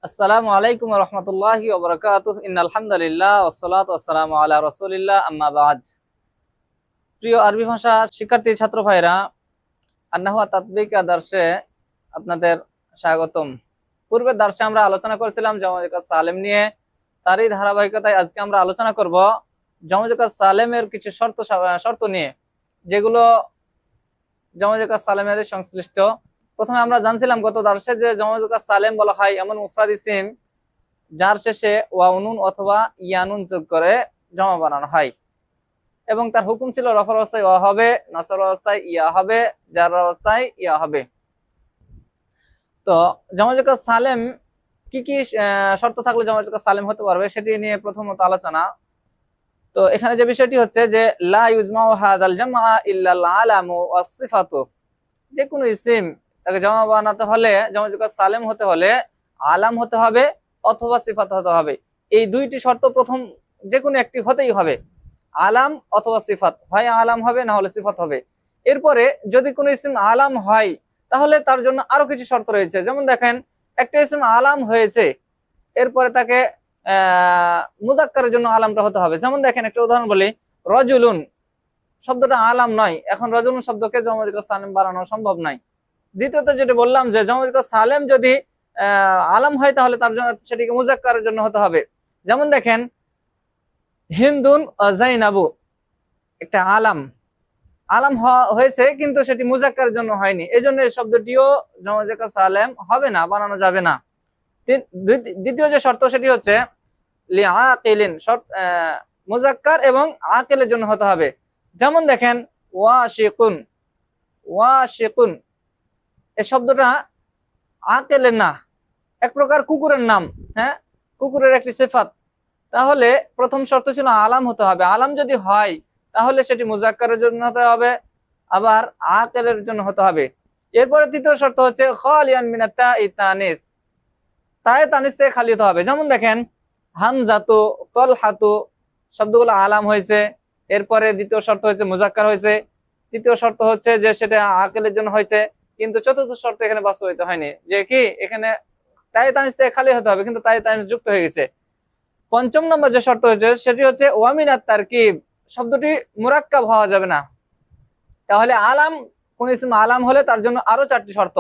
আসসালামু আলাইকুম ওয়া রাহমাতুল্লাহি ওয়া বারাকাতুহু ইন্নাল হামদুলিল্লাহ ওয়াসসালাতু ওয়াসসালামু আলা রাসূলিল্লাহ আম্মা বা'দ। প্রিয় আরবি ভাষা শিক্ষার্থী ছাত্র ভাইরা, আন-নাহওয়া তাতবিকা দার্সে আপনাদের স্বাগতম। পূর্বের দার্সে আমরা আলোচনা করেছিলাম জমজকাত সালেম নিয়ে। তারই ধারাবাহিকতায় আজকে আমরা আলোচনা করব জমজকাত সালেমের কিছু শর্ত নিয়ে, যেগুলো জমজকাত সালেমের সংশ্লিষ্ট। প্রথমে আমরা জানছিলাম গত দার্সে যে জমজকাত সালেম বলা হয় এমন মুফরাদ ইসিম যার শেষে ওয়াউনুন অথবা ইয়ানুন যোগ করে জমা বানানো হয়, এবং তার হুকুম ছিল রফার অবস্থায় ওয়া হবে, নসর অবস্থায় ইয়া হবে, জার অবস্থায় ইয়া হবে। তো জমজকাত সালেম কি কি শর্ত থাকলে জমজকাত সালেম হতে পারবে সেটি নিয়ে প্রথমত আলোচনা। তো এখানে যে বিষয়টি হচ্ছে যে লা ইউজমাউ হাযাল জামআ ইল্লাল আলামু ওয়াস সিফাতু, যে কোনো ইসিম তাকে জমা বানাতে হলে, জমজকাত সালেম হতে হলে আলাম হতে হবে অথবা সিফাত হতে হবে। এই দুইটি শর্ত প্রথম যে কোনো একটি হতেই হবে, আলাম অথবা সিফাত, হয় আলাম হবে না হলে সিফাত হবে। এরপরে যদি কোনো ইসিম আলাম হয় তাহলে তার জন্য আরো কিছু শর্ত রয়েছে। যেমন দেখেন, একটা ইসিম আলাম হয়েছে, এরপরে তাকে মুযাক্কারের জন্য আলামটা হতে হবে। যেমন দেখেন, একটা উদাহরণ বলি, রজুলুন শব্দটা আলাম নয়, এখন রজুলুন শব্দকে জমজকাত সালেম বানানো সম্ভব নয়। দ্বিতীয়ত যেটা বললাম যে জমজকাত সালেম যদি আলাম হয় তাহলে তার জন্য সেটিকে মুযাক্কারের জন্য হতে হবে। যেমন দেখেন, হিন্দুন জাইনাবু একটা আলাম আলাম হয়েছে, কিন্তু সেটি মুযাক্কারের জন্য হয়নি, এই জন্য এই শব্দটিও জমজকাত সালেম হবে না, বানানো যাবে না। দ্বিতীয় যে শর্ত সেটি হচ্ছে লিআকিলিন, মুযাক্কার এবং আকিলের জন্য হতে হবে। যেমন দেখেন, ওয়াশিকুন, ওয়াশিকুন এই শব্দটা আকেলের না, এক প্রকার কুকুরের নাম, হ্যাঁ, কুকুরের একটি সিফাত। তাহলে প্রথম শর্ত ছিল আলাম হতে হবে, আলাম যদি হয় তাহলে সেটি মুযাক্কারের জন্য হতে হবে, আবার আকেলের জন্য হতে হবে। এরপরে তৃতীয় শর্ত হচ্ছে খালিয়ান মিনাত তাই তানিস, তাই তানিস থেকে খালি হতে হবে। যেমন দেখেন, হামজাতু, তলহাতু শব্দগুলো আলাম হয়েছে, এরপরে দ্বিতীয় শর্ত হচ্ছে মুযাক্কার হয়েছে, তৃতীয় শর্ত হচ্ছে যে সেটা আকেলের জন্য হয়েছে, কিন্তু চতুর্থ শর্ত এখানে বাস্তবায়িত হয়নি, যে কি এখানে তাই তানিস থেকে খালি হতে হবে, কিন্তু তাই তানিস যুক্ত হয়ে গেছে। পঞ্চম নম্বর যে শর্ত হচ্ছে সেটি হচ্ছে ওয়ামিনাত তারকিব, শব্দটি মুরাক্কাব হওয়া যাবে না। তাহলে আলাম, কোন ইসম আলাম হলে তার জন্য আরো চারটি শর্ত,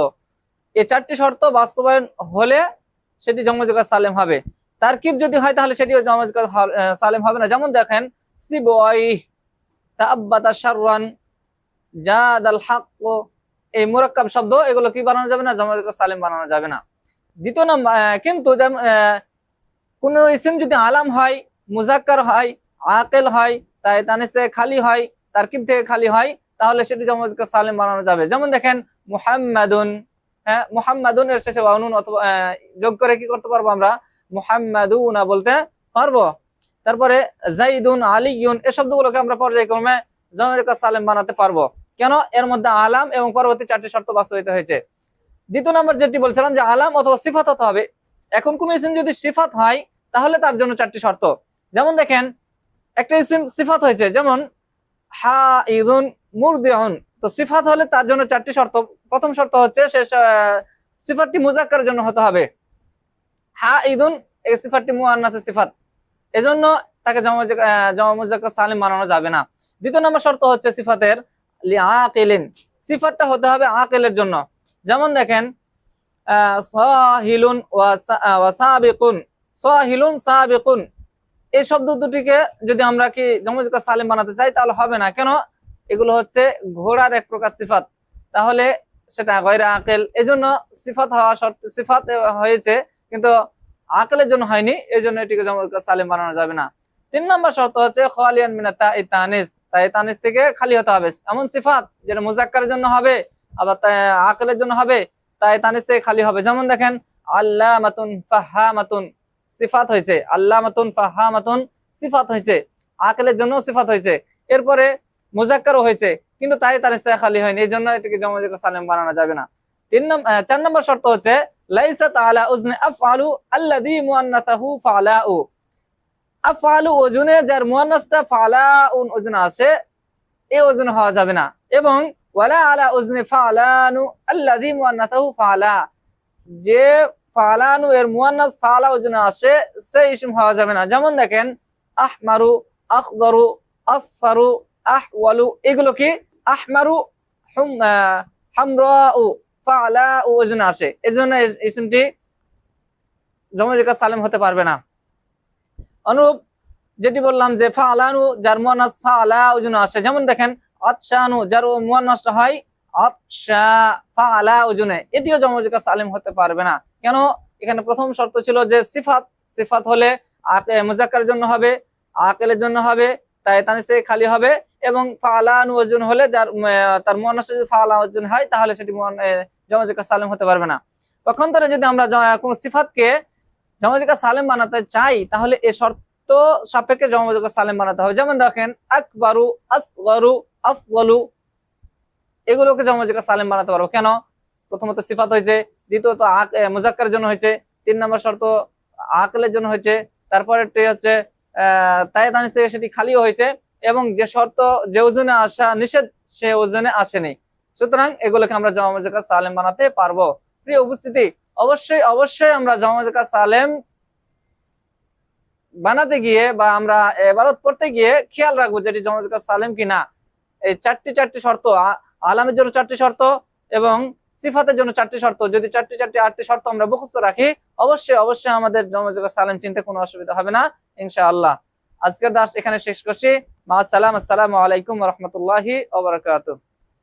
এই চারটি শর্ত বাস্তবায়ন হলে সেটি জমজকাত সালেম হবে। তারকিব যদি হয় তাহলে সেটি জমজকাত সালেম হবে না। যেমন দেখেন, সিবওয়াই, তাআব্বাতা শাররান, জাদাল হক, এই মুরাক্কাব শব্দ, এগুলো কি বানানো যাবে না, জমজকাত সালেম বানানো যাবে না। দ্বিতীয় নম্বর, কিন্তু কোন ইসিম যদি আলাম হয়, মুযাক্কার হয়, আকিল হয়, তাই তানিস থেকে খালি হয়, তারকিব থেকে খালি হয়, তাহলে সেটি জমজকাত সালেম বানানো যাবে। যেমন দেখেন, মুহাম্মাদুন, হ্যাঁ, মুহাম্মাদুন এর শেষে ওয়ানুন অথবা যোগ করে কি করতে পারবো আমরা, মুহাম্মাদুনা বলতে পারবো। তারপরে যাইদুন, আলিয়ুন এই শব্দগুলোকে আমরা পর্যায়ক্রমে জমজকাত সালেম বানাতে পারবো। কেন? এর মধ্যে আলাম এবং পরবর্তী চারটি শর্ত বাস্তবায়িত হয়েছে। দ্বিতীয় নম্বর যেটি বলছিলাম যে আলাম অথবা সিফাত হতে হবে। এখন কোন ইসিম যদি সিফাত হয় তাহলে তার জন্য চারটি শর্ত। যেমন দেখেন, একটা ইসিম সিফাত হয়েছে, যেমন হাইদুন মুরদিউন, তো সিফাত হলে তার জন্য চারটি শর্ত। প্রথম শর্ত হচ্ছে সে সিফাতটি মুযাক্কারের জন্য হতে হবে। হাইদুন এই সিফাতটি মুআন্নাসের সিফাত, এজন্য তাকে মুযাক্কার সালিম বানানো যাবে না। দ্বিতীয় নম্বর শর্ত হচ্ছে সিফাতের লিআকিলিন, সিফাতটা হতে হবে আকিলের জন্য। যেমন দেখেন, সাহিলুন ওয়া সাবিকুন, সাহিলুন সাবিকুন এই শব্দ দুটিকে যদি আমরা কি জমজকাত সালিম বানাতে চাই তাহলে হবে না। কেন? এগুলো হচ্ছে ঘোড়ার এক প্রকার সিফাত, তাহলে সেটা গয়রে আকিল, এজন্য সিফাত হওয়া শর্ত, সিফাত হয়েছে কিন্তু আকিলের জন্য হয়নি, এজন্য এটিকে জমজকাত সালিম বানানো যাবে না। তিন নম্বর শর্ত হচ্ছে খালিয়ান মিনাত তাই তানিস, তাই তানিস থেকে খালি হতে হবে। এমন সিফাত যেটা মুযাক্কারের জন্য হবে আবার আকিলের জন্য হবে, তাই তানিস থেকে খালি হবে। যেমন দেখেন, আল্লামাতুন ফাহামাতুন সিফাত হয়েছে, আল্লামাতুন ফাহামাতুন সিফাত হয়েছে, আকিলের জন্য সিফাত হয়েছে, এরপরে মুযাক্কারও হয়েছে, কিন্তু তাই তানিস থেকে খালি হয়নি, এই জন্য এটাকে জমজকাত সালিম বানানো যাবে না। চার নম্বর শর্ত হচ্ছে লাইসাত আলা উজনে আফআলু আল্লাযী মুআন্নাসুহু ফালাউ, আফআলু ওজনে যার মুআন্নাসটা ফালাউন ওজনে আসে, এই ওজনে হওয়া যাবে না। এবং ওয়ালা আলা উজনে ফালানু আল্লাযী মুআন্নাসুহু ফালা, যে ফালানু এর মুয়ান্নাস ফালা ওজনে আসে সেই ইসম হওয়া যাবে না। যেমন দেখেন আহমারু, আখদারু, আসফারু, আহওয়ালু, এগুলো কি আহমারু, হামরাউ, ফালাউ ওজনে আসে, এজন্য ইসমটি জমজেকা সালেম হতে পারবে না। অনুরূপ যেটি বললাম যে ফালানু যার মুয়ান্নাস ফালা ওজনে আসে, যেমন দেখেন আতশানু যার মুয়ান্নাসটা হয় আতশা ফালা ওজনে, এটিও জমজেকা সালেম হতে পারবে না। কেন? এখানে প্রথম শর্ত ছিল যে সিফাত হলে মুজাক্কারের জন্য হবে, আকেলের জন্য হবে, তাই তানিস থেকে খালি হবে, এবং ফালানু ওজন হলে যার তার মুয়ান্নাস যদি ফালা ওজন হয় তাহলে সেটি জমজেকা সালেম হতে পারবে না। পক্ষান্তরে যদি আমরা কোন সিফাতকে জমজেকা সালেম বানাতে চাই তাহলে এই শর্ত সাপেক্ষে জমজেকা সালেম বানাতে হবে। যেমন দেখেন আকবারু, আসগরু, আফওয়ালু, এগুলোকে জমজেকা সালেম বানাতে পারবো। কেন? প্রথমত সিফাত হয়েছে, দ্বিতীয়ত মুজাক্কারের জন্য হয়েছে, 3 নম্বর শর্ত আকলের জন্য হয়েছে, তারপরেরটি হচ্ছে তাই তানিস থেকে সেটি খালিও হয়েছে, এবং যে শর্ত যে ওজনে আসা নিষেধ সে ওজনে আসেনি। সুতরাং এগুলোকে আমরা জমজেকা সালেম বানাতে পারবো। প্রিয় উপস্থিতি, অবশ্যই অবশ্যই আমরা জমজেকা সালেম বানাতে গিয়ে বা আমরা ইবারত পড়তে গিয়ে খেয়াল রাখবো যেটি জমজেকা সালেম কিনা। এই চারটি শর্ত, আলামের জন্য 4টি শর্ত এবং সিফাতের জন্য 4টি শর্ত, যদি 8টি শর্ত আমরা মুখস্থ রাখি অবশ্যই অবশ্যই আমাদের জমজেকা সালেম চিনতে কোনো অসুবিধা হবে না ইনশাআল্লাহ। আজকের দাস এখানে শেষ করছি। মা আসসালাম, আসসালামু আলাইকুম ওয়া রাহমাতুল্লাহি ওয়া বারাকাতুহু।